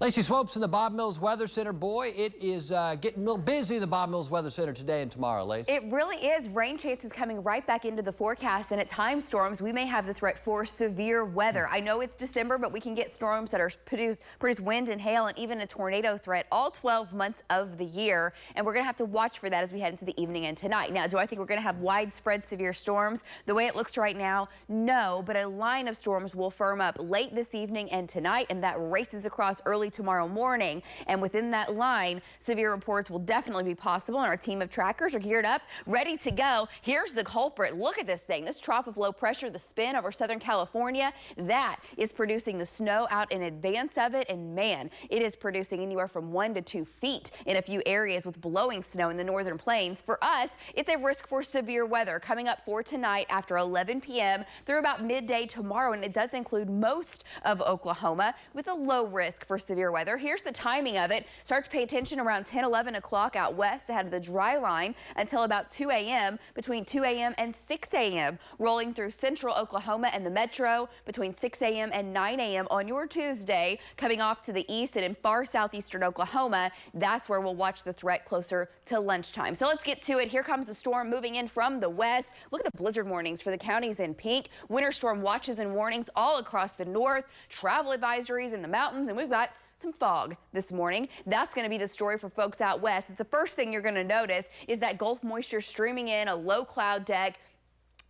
Lacey Swope's in the Bob Mills Weather Center. Boy, it is getting a little busy in the Bob Mills Weather Center today and tomorrow, Lacey. It really is. Rain chances coming right back into the forecast, and at times storms, we may have the threat for severe weather. I know it's December, but we can get storms that are produce wind and hail and even a tornado threat all 12 months of the year, and we're going to have to watch for that as we head into the evening and tonight. Now, do I think we're going to have widespread severe storms? The way it looks right now, no, but a line of storms will firm up late this evening and tonight, and that races across early tomorrow morning. And within that line, severe reports will definitely be possible, and our team of trackers are geared up, ready to go. Here's the culprit. Look at this thing. This trough of low pressure, the spin over Southern California, that is producing the snow out in advance of it. And man, it is producing anywhere from 1 to 2 feet in a few areas with blowing snow in the northern plains. For us, it's a risk for severe weather coming up for tonight after 11 p.m. through about midday tomorrow, and it does include most of Oklahoma with a low risk for severe weather. Here's the timing of it. Start to pay attention around 10, 11 o'clock out west ahead of the dry line until about 2 a.m. Between 2 a.m. and 6 a.m. rolling through central Oklahoma and the metro between 6 a.m. and 9 a.m. on your Tuesday, coming off to the east and in far southeastern Oklahoma. That's where we'll watch the threat closer to lunchtime. So let's get to it. Here comes the storm moving in from the west. Look at the blizzard warnings for the counties in pink. Winter storm watches and warnings all across the north. Travel advisories in the mountains, and we've got some fog this morning. That's going to be the story for folks out west. It's the first thing you're going to notice is that Gulf moisture streaming in, a low cloud deck.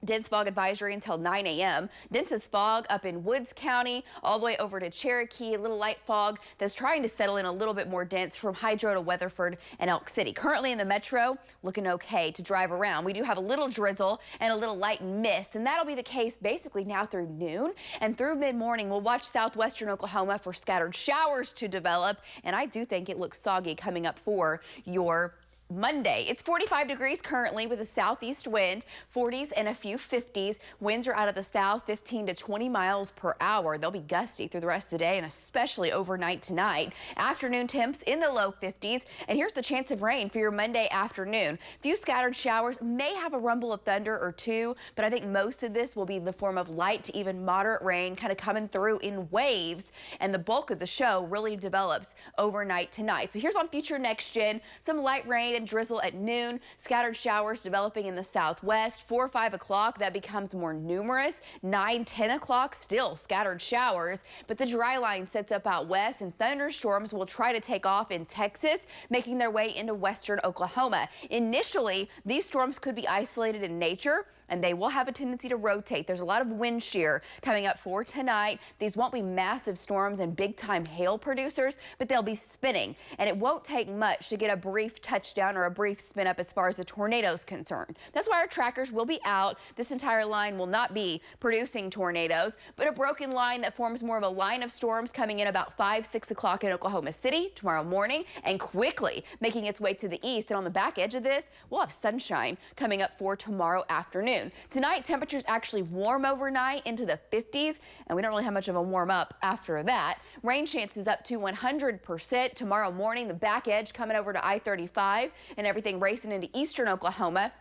Dense fog advisory until 9 a.m. Densest fog up in Woods County, all the way over to Cherokee. A little light fog that's trying to settle in a little bit more dense from Hydro to Weatherford and Elk City. Currently in the metro, looking okay to drive around. We do have a little drizzle and a little light mist, and that'll be the case basically now through noon. And through mid-morning, we'll watch southwestern Oklahoma for scattered showers to develop. And I do think it looks soggy coming up for your Monday. It's 45 degrees currently with a southeast wind, 40s and a few 50s. Winds are out of the south, 15 to 20 miles per hour. They'll be gusty through the rest of the day and especially overnight tonight. Afternoon temps in the low 50s. And here's the chance of rain for your Monday afternoon. Few scattered showers, may have a rumble of thunder or two, but I think most of this will be in the form of light to even moderate rain kind of coming through in waves. And the bulk of the show really develops overnight tonight. So here's on Future Next Gen, some light rain and drizzle at noon, scattered showers developing in the southwest. 4 or 5 o'clock, that becomes more numerous. 9, 10 o'clock, still scattered showers, but the dry line sets up out west, and thunderstorms will try to take off in Texas, making their way into western Oklahoma. Initially, these storms could be isolated in nature, and they will have a tendency to rotate. There's a lot of wind shear coming up for tonight. These won't be massive storms and big-time hail producers, but they'll be spinning, and it won't take much to get a brief touchdown or a brief spin up as far as the tornado is concerned. That's why our trackers will be out. This entire line will not be producing tornadoes, but a broken line that forms more of a line of storms coming in about 5, 6 o'clock in Oklahoma City tomorrow morning and quickly making its way to the east. And on the back edge of this, we'll have sunshine coming up for tomorrow afternoon. Tonight, temperatures actually warm overnight into the 50s, and we don't really have much of a warm up after that. Rain chances up to 100% tomorrow morning. The back edge coming over to I-35 and everything racing into eastern Oklahoma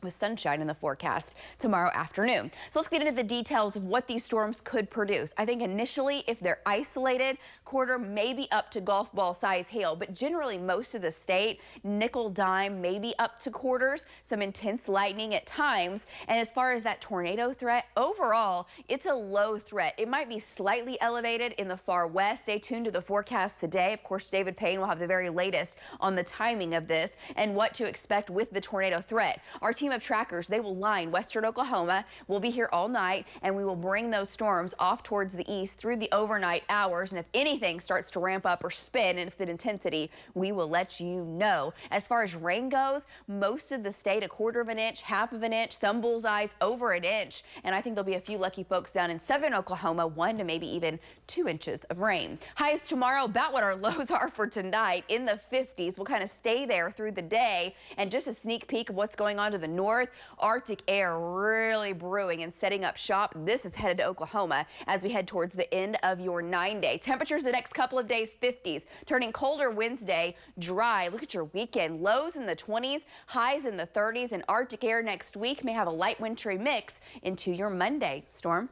with sunshine in the forecast tomorrow afternoon. So let's get into the details of what these storms could produce. I think initially, if they're isolated, quarter, maybe up to golf ball size hail, but generally most of the state, nickel, dime, maybe up to quarters, some intense lightning at times. And as far as that tornado threat, overall, it's a low threat. It might be slightly elevated in the far west. Stay tuned to the forecast today. Of course, David Payne will have the very latest on the timing of this and what to expect with the tornado threat. Our team of trackers, they will line western Oklahoma. We'll be here all night, and we will bring those storms off towards the east through the overnight hours. And if anything starts to ramp up or spin in its intensity, we will let you know. As far as rain goes, most of the state, 1/4 of an inch, 1/2 of an inch, some bullseyes over an inch. And I think there'll be a few lucky folks down in southern Oklahoma, 1 to maybe even 2 inches of rain. Highs tomorrow, about what our lows are for tonight, in the 50s. We'll kind of stay there through the day. And just a sneak peek of what's going on to the north, Arctic air really brewing and setting up shop. This is headed to Oklahoma as we head towards the end of your 9-day. Temperatures the next couple of days, 50s, turning colder Wednesday, dry. Look at your weekend. Lows in the 20s, highs in the 30s, and Arctic air next week may have a light wintry mix into your Monday. Storm.